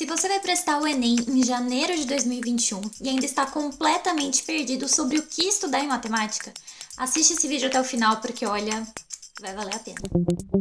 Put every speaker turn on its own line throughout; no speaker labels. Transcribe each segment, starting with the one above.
Se você vai prestar o Enem em janeiro de 2021 e ainda está completamente perdido sobre o que estudar em matemática, assiste esse vídeo até o final porque, olha, vai valer a pena.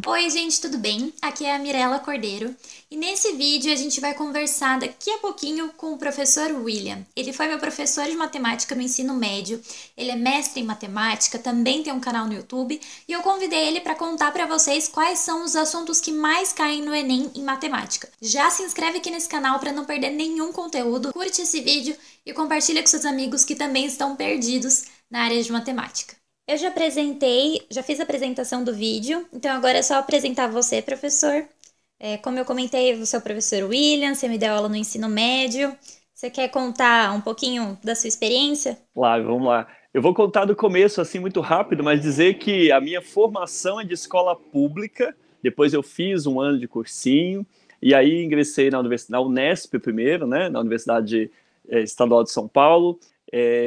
Oi, gente, tudo bem? Aqui é a Mirella Cordeiro e nesse vídeo a gente vai conversar daqui a pouquinho com o professor William. Ele foi meu professor de matemática no ensino médio, ele é mestre em matemática, também tem um canal no YouTube e eu convidei ele para contar para vocês quais são os assuntos que mais caem no Enem em matemática. Já se inscreve aqui nesse canal para não perder nenhum conteúdo, curte esse vídeo e compartilha com seus amigos que também estão perdidos na área de matemática. Eu já fiz a apresentação do vídeo, então agora é só apresentar você, professor. Como eu comentei, você é o professor William, você me deu aula no ensino médio. Você quer contar um pouquinho da sua experiência?
Claro, vamos lá. Eu vou contar do começo, assim, muito rápido, mas dizer que a minha formação é de escola pública, depois eu fiz um ano de cursinho, e aí ingressei na Unesp primeiro, né, na Universidade Estadual de São Paulo.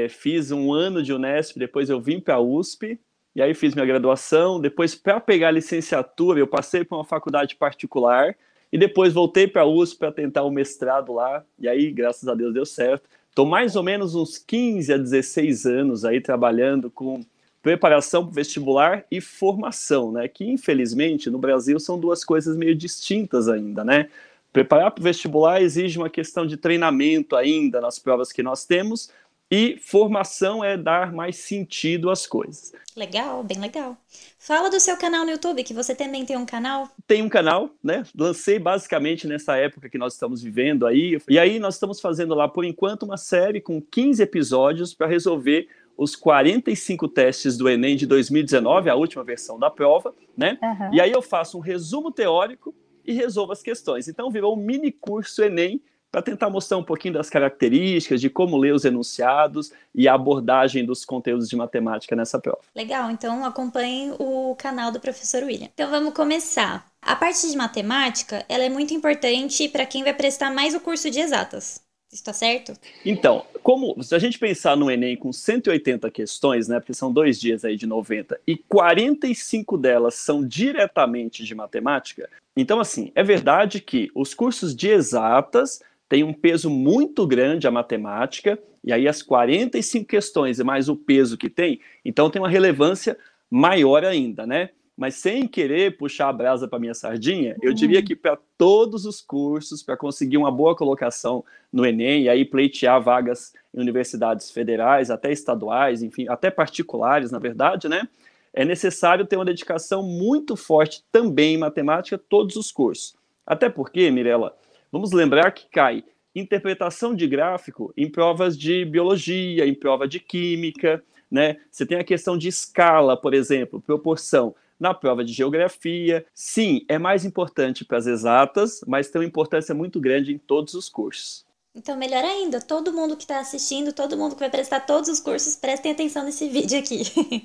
Fiz um ano de Unesp, depois eu vim para a USP, e aí fiz minha graduação. Depois, para pegar a licenciatura, eu passei por uma faculdade particular, e depois voltei para a USP para tentar o mestrado lá, e aí, graças a Deus, deu certo. Estou mais ou menos uns 15 a 16 anos aí trabalhando com preparação para o vestibular e formação, né? Que, infelizmente, no Brasil são duas coisas meio distintas ainda, né? Preparar para o vestibular exige uma questão de treinamento ainda nas provas que nós temos, e formação é dar mais sentido às coisas.
Legal, bem legal. Fala do seu canal no YouTube, que você também tem um canal.
Tem um canal, né? Lancei basicamente nessa época que nós estamos vivendo aí. E aí nós estamos fazendo lá, por enquanto, uma série com 15 episódios para resolver os 45 testes do Enem de 2019, a última versão da prova, né?
Uhum.
E aí eu faço um resumo teórico e resolvo as questões. Então virou um mini curso Enem, para tentar mostrar um pouquinho das características, de como ler os enunciados e a abordagem dos conteúdos de matemática nessa prova.
Legal, então acompanhe o canal do professor William. Então vamos começar. A parte de matemática, ela é muito importante para quem vai prestar mais o curso de exatas. Isso tá certo?
Então, se a gente pensar no Enem com 180 questões, né, porque são 2 dias aí de 90, e 45 delas são diretamente de matemática, então assim, é verdade que os cursos de exatas tem um peso muito grande a matemática, e aí as 45 questões e mais o peso que tem, então tem uma relevância maior ainda, né? Mas sem querer puxar a brasa para minha sardinha, eu diria que para todos os cursos, para conseguir uma boa colocação no Enem, e aí pleitear vagas em universidades federais, até estaduais, enfim, até particulares, na verdade, né? É necessário ter uma dedicação muito forte também em matemática, todos os cursos. Até porque, Mirella, vamos lembrar que cai interpretação de gráfico em provas de biologia, em prova de química, né? Você tem a questão de escala, por exemplo, proporção, na prova de geografia. Sim, é mais importante para as exatas, mas tem uma importância muito grande em todos os cursos.
Então, melhor ainda, todo mundo que está assistindo, todo mundo que vai prestar todos os cursos, prestem atenção nesse vídeo aqui.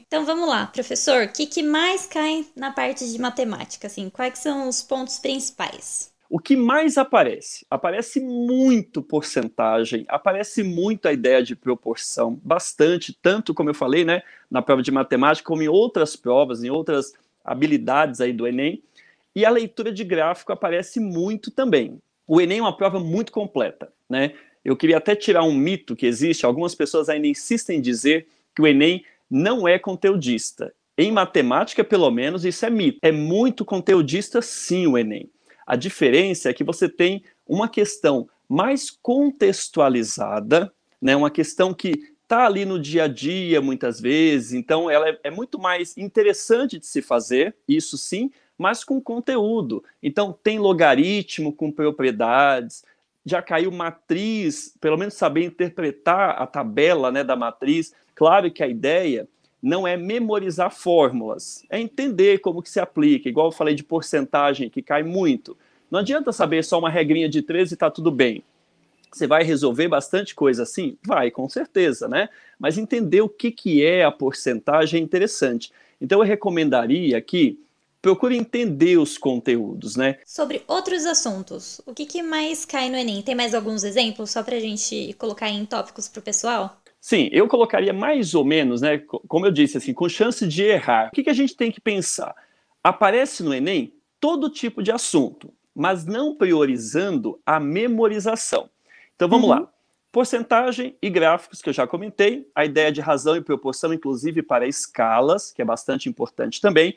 Então, vamos lá, professor, o que mais cai na parte de matemática? Assim, quais são os pontos principais?
O que mais aparece? Aparece muito porcentagem, aparece muito a ideia de proporção, bastante, tanto como eu falei, né, na prova de matemática, como em outras provas, em outras habilidades aí do Enem, e a leitura de gráfico aparece muito também. O Enem é uma prova muito completa, né? Eu queria até tirar um mito que existe, algumas pessoas ainda insistem em dizer que o Enem não é conteudista. Em matemática, pelo menos, isso é mito. É muito conteudista, sim, o Enem. A diferença é que você tem uma questão mais contextualizada, né? Uma questão que está ali no dia a dia, muitas vezes, então ela é muito mais interessante de se fazer, isso sim, mas com conteúdo. Então tem logaritmo com propriedades, já caiu matriz, pelo menos saber interpretar a tabela, né, da matriz. Claro que a ideia não é memorizar fórmulas, é entender como que se aplica, igual eu falei de porcentagem, que cai muito. Não adianta saber só uma regrinha de 13 e está tudo bem. Você vai resolver bastante coisa assim? Vai, com certeza, né? Mas entender o que é a porcentagem é interessante. Então eu recomendaria que procure entender os conteúdos, né?
Sobre outros assuntos, o que mais cai no Enem? Tem mais alguns exemplos, só para a gente colocar em tópicos para o pessoal?
Sim, eu colocaria mais ou menos, né, como eu disse, assim, com chance de errar. O que a gente tem que pensar? Aparece no Enem todo tipo de assunto, mas não priorizando a memorização. Então vamos lá. Porcentagem e gráficos, que eu já comentei, a ideia de razão e proporção, inclusive para escalas, que é bastante importante também.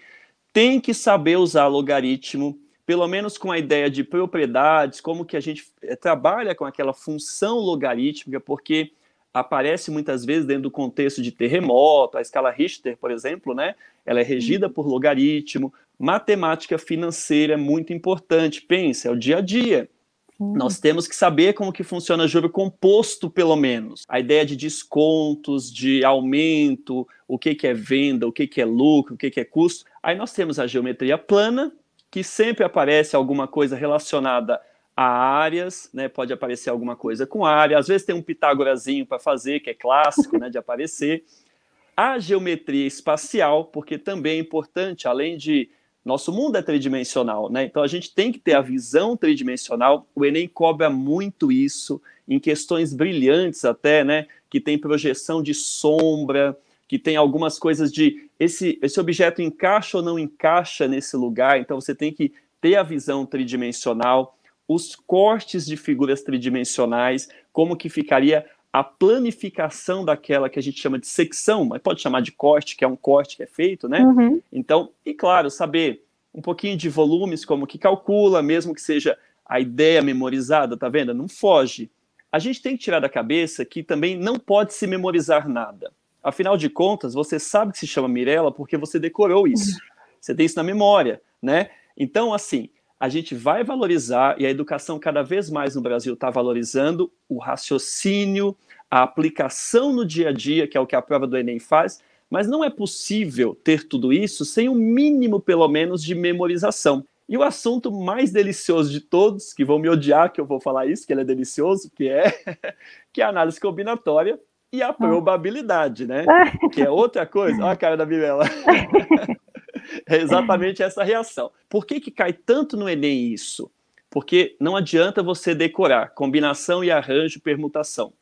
Tem que saber usar logaritmo, pelo menos com a ideia de propriedades, como que a gente trabalha com aquela função logarítmica, porque aparece muitas vezes dentro do contexto de terremoto, a escala Richter, por exemplo, né? Ela é regida por logaritmo. Matemática financeira é muito importante, pensa, é o dia a dia. Nós temos que saber como que funciona juro composto, pelo menos. A ideia de descontos, de aumento, o que é venda, o que é lucro, o que é custo. Aí nós temos a geometria plana, que sempre aparece alguma coisa relacionada a áreas, né? Pode aparecer alguma coisa com área. Às vezes tem um pitágorazinho para fazer, que é clássico, né, de aparecer. A geometria espacial, porque também é importante, além de... Nosso mundo é tridimensional, né? Então a gente tem que ter a visão tridimensional. O Enem cobra muito isso, em questões brilhantes até, né? Que tem projeção de sombra, que tem algumas coisas de esse objeto encaixa ou não encaixa nesse lugar. Então você tem que ter a visão tridimensional, os cortes de figuras tridimensionais, como que ficaria a planificação daquela que a gente chama de secção, mas pode chamar de corte, que é um corte que é feito, né? Então, e claro, saber um pouquinho de volumes, como que calcula, mesmo que seja a ideia memorizada, tá vendo? Não foge. A gente tem que tirar da cabeça que também não pode se memorizar nada. Afinal de contas, você sabe que se chama Mirella porque você decorou isso. Você tem isso na memória, né? Então, assim, a gente vai valorizar, e a educação cada vez mais no Brasil está valorizando o raciocínio, a aplicação no dia a dia, que é o que a prova do Enem faz, mas não é possível ter tudo isso sem um mínimo, pelo menos, de memorização. E o assunto mais delicioso de todos, que vão me odiar que eu vou falar isso, que ele é delicioso, que é a análise combinatória e a probabilidade, né? Que é outra coisa. Olha a cara da Mirella. É exatamente essa reação. Por que cai tanto no Enem isso? Porque não adianta você decorar combinação e arranjo, permutação.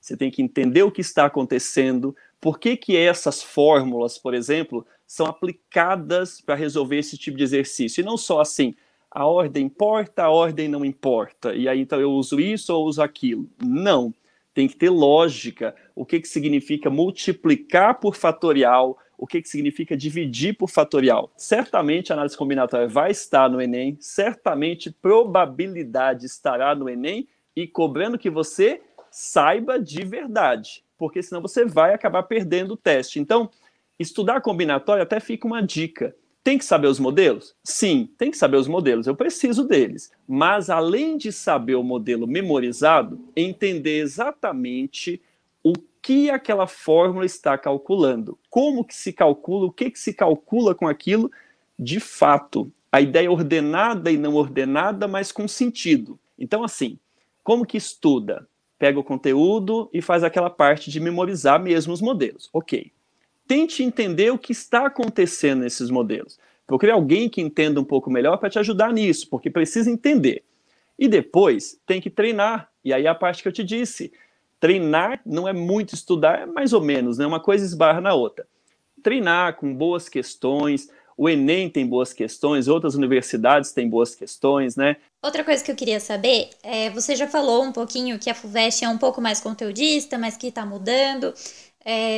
Você tem que entender o que está acontecendo, por que essas fórmulas, por exemplo, são aplicadas para resolver esse tipo de exercício. E não só assim, a ordem importa, a ordem não importa. E aí então eu uso isso ou uso aquilo. Não. Tem que ter lógica. O que significa multiplicar por fatorial, o que significa dividir por fatorial. Certamente a análise combinatória vai estar no Enem, certamente probabilidade estará no Enem e cobrando que você saiba de verdade, porque senão você vai acabar perdendo o teste. Então, estudar combinatória até fica uma dica. Tem que saber os modelos? Sim, tem que saber os modelos, eu preciso deles. Mas, além de saber o modelo memorizado, entender exatamente o que aquela fórmula está calculando, como que se calcula, o que se calcula com aquilo de fato. A ideia ordenada e não ordenada, mas com sentido. Então, assim, como que estuda? Pega o conteúdo e faz aquela parte de memorizar mesmo os modelos. Ok. Tente entender o que está acontecendo nesses modelos. Procure alguém que entenda um pouco melhor para te ajudar nisso, porque precisa entender. E depois tem que treinar. E aí a parte que eu te disse. Treinar não é muito estudar, é mais ou menos, né? Uma coisa esbarra na outra. Treinar com boas questões. O Enem tem boas questões, outras universidades têm boas questões, né?
Outra coisa que eu queria saber, você já falou um pouquinho que a FUVEST é um pouco mais conteudista, mas que está mudando.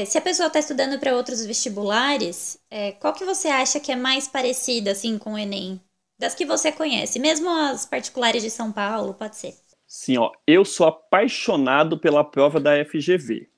Se a pessoa está estudando para outros vestibulares, qual que você acha que é mais parecida assim, com o Enem? Das que você conhece, mesmo as particulares de São Paulo, pode ser.
Sim, ó, eu sou apaixonado pela prova da FGV.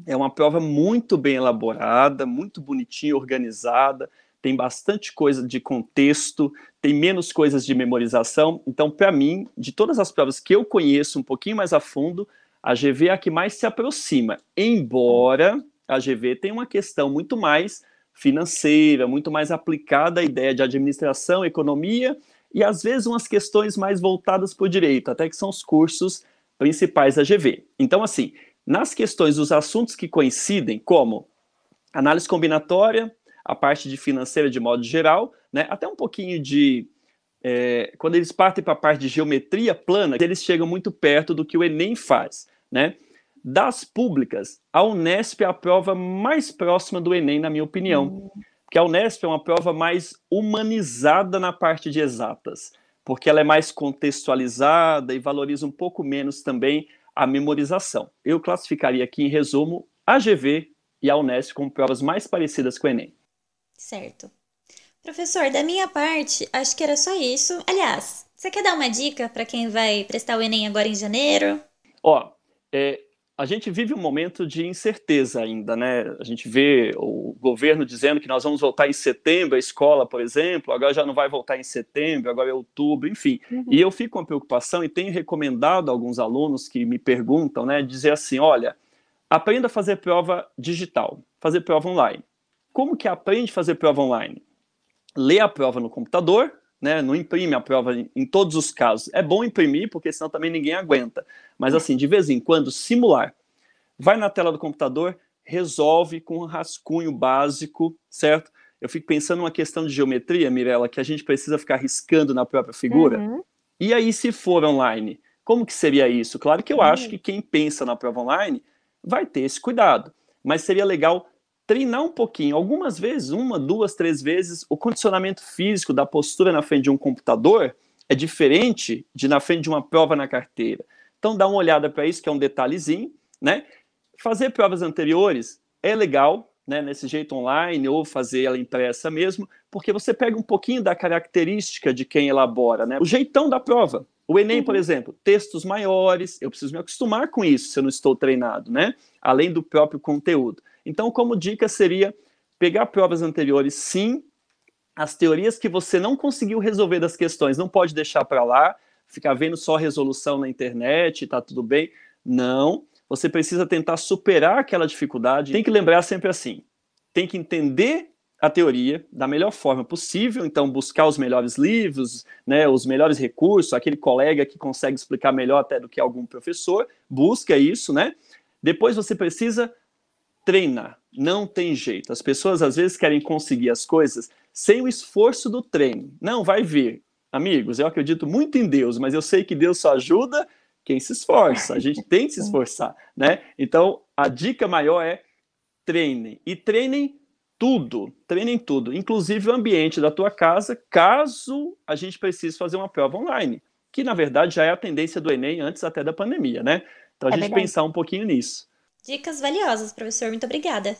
É uma prova muito bem elaborada, muito bonitinha, organizada, tem bastante coisa de contexto, tem menos coisas de memorização. Então, para mim, de todas as provas que eu conheço um pouquinho mais a fundo, a GV é a que mais se aproxima, embora a GV tenha uma questão muito mais financeira, muito mais aplicada à ideia de administração, economia, e às vezes umas questões mais voltadas para o direito, até que são os cursos principais da GV. Então, assim, nas questões dos assuntos que coincidem, como análise combinatória, a parte de financeira de modo geral, né, até um pouquinho de... quando eles partem para a parte de geometria plana, eles chegam muito perto do que o Enem faz, né? Das públicas, a Unesp é a prova mais próxima do Enem, na minha opinião. Porque a Unesp é uma prova mais humanizada na parte de exatas. porque ela é mais contextualizada e valoriza um pouco menos também a memorização. Eu classificaria aqui, em resumo, a GV e a Unesp como provas mais parecidas com o Enem.
Certo. Professor, da minha parte, acho que era só isso. Aliás, você quer dar uma dica para quem vai prestar o Enem agora em janeiro?
Ó, a gente vive um momento de incerteza ainda, né? A gente vê o governo dizendo que nós vamos voltar em setembro, a escola, por exemplo, agora já não vai voltar em setembro, agora é outubro, enfim. E eu fico com uma preocupação e tenho recomendado a alguns alunos que me perguntam, né, dizer assim, olha, aprenda a fazer prova digital, fazer prova online. Como que aprende a fazer prova online? Lê a prova no computador, né, não imprime a prova em todos os casos. É bom imprimir, porque senão também ninguém aguenta. Mas assim, de vez em quando, simular. Vai na tela do computador, resolve com um rascunho básico, certo? Eu fico pensando numa questão de geometria, Mirella, que a gente precisa ficar riscando na própria figura. E aí, se for online, como que seria isso? Claro que eu acho que quem pensa na prova online vai ter esse cuidado, mas seria legal treinar um pouquinho, algumas vezes, 1, 2, 3 vezes, o condicionamento físico da postura na frente de um computador é diferente de na frente de uma prova na carteira. Então dá uma olhada para isso, que é um detalhezinho, né? Fazer provas anteriores é legal, né, nesse jeito online, ou fazer ela impressa mesmo, porque você pega um pouquinho da característica de quem elabora, né? O jeitão da prova. O Enem, por exemplo, textos maiores, eu preciso me acostumar com isso se eu não estou treinado, né? Além do próprio conteúdo. Então, como dica seria pegar provas anteriores, sim, as teorias que você não conseguiu resolver das questões, não pode deixar para lá, ficar vendo só resolução na internet, tá tudo bem. Não, você precisa tentar superar aquela dificuldade. Tem que lembrar sempre assim, tem que entender a teoria da melhor forma possível, então buscar os melhores livros, né, os melhores recursos, aquele colega que consegue explicar melhor até do que algum professor, busca isso, né? Depois você precisa treinar, não tem jeito. As pessoas às vezes querem conseguir as coisas sem o esforço do treino. Não, vai vir. Amigos, eu acredito muito em Deus, mas eu sei que Deus só ajuda quem se esforça. A gente tem que se esforçar, né? Então, a dica maior é treinem. E treinem tudo, inclusive o ambiente da tua casa, caso a gente precise fazer uma prova online, que na verdade já é a tendência do Enem antes até da pandemia, né? Então a gente pensar um pouquinho nisso.
Dicas valiosas, professor. Muito obrigada.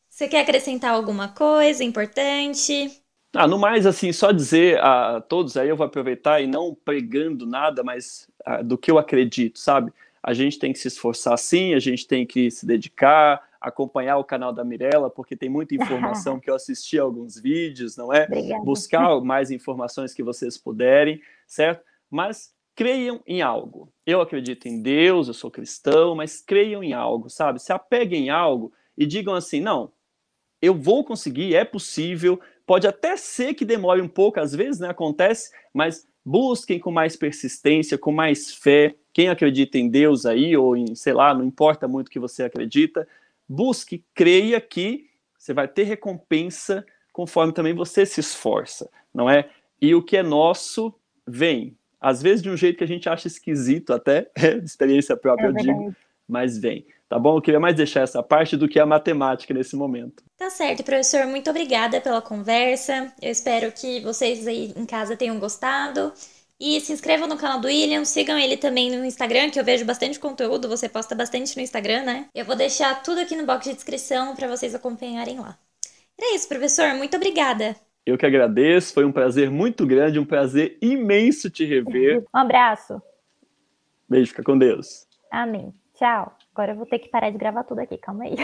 Você quer acrescentar alguma coisa importante?
No mais, assim, só dizer a todos aí, eu vou aproveitar e não pregando nada, mas do que eu acredito, sabe? A gente tem que se esforçar sim, a gente tem que se dedicar, acompanhar o canal da Mirella, porque tem muita informação que eu assisti a alguns vídeos, não é?
Obrigada.
Buscar mais informações que vocês puderem, certo? Mas creiam em algo. Eu acredito em Deus, eu sou cristão, mas creiam em algo, sabe? Se apeguem em algo e digam assim, não, eu vou conseguir, é possível, pode até ser que demore um pouco, às vezes, né, acontece, mas busquem com mais persistência, com mais fé, quem acredita em Deus aí, ou em, sei lá, não importa muito o que você acredita, busque, creia que você vai ter recompensa conforme também você se esforça, não é? E o que é nosso, vem. Às vezes de um jeito que a gente acha esquisito até, de experiência própria, eu digo, mas vem. Tá bom? Eu queria mais deixar essa parte do que a matemática nesse momento.
Tá certo, professor. Muito obrigada pela conversa. Eu espero que vocês aí em casa tenham gostado. E se inscrevam no canal do William, sigam ele também no Instagram, que eu vejo bastante conteúdo, você posta bastante no Instagram, né? Eu vou deixar tudo aqui no box de descrição para vocês acompanharem lá. Era isso, professor. Muito obrigada.
Eu que agradeço, foi um prazer muito grande, um prazer imenso te rever.
Um abraço.
Beijo, fica com Deus.
Amém. Tchau. Agora eu vou ter que parar de gravar tudo aqui, calma aí.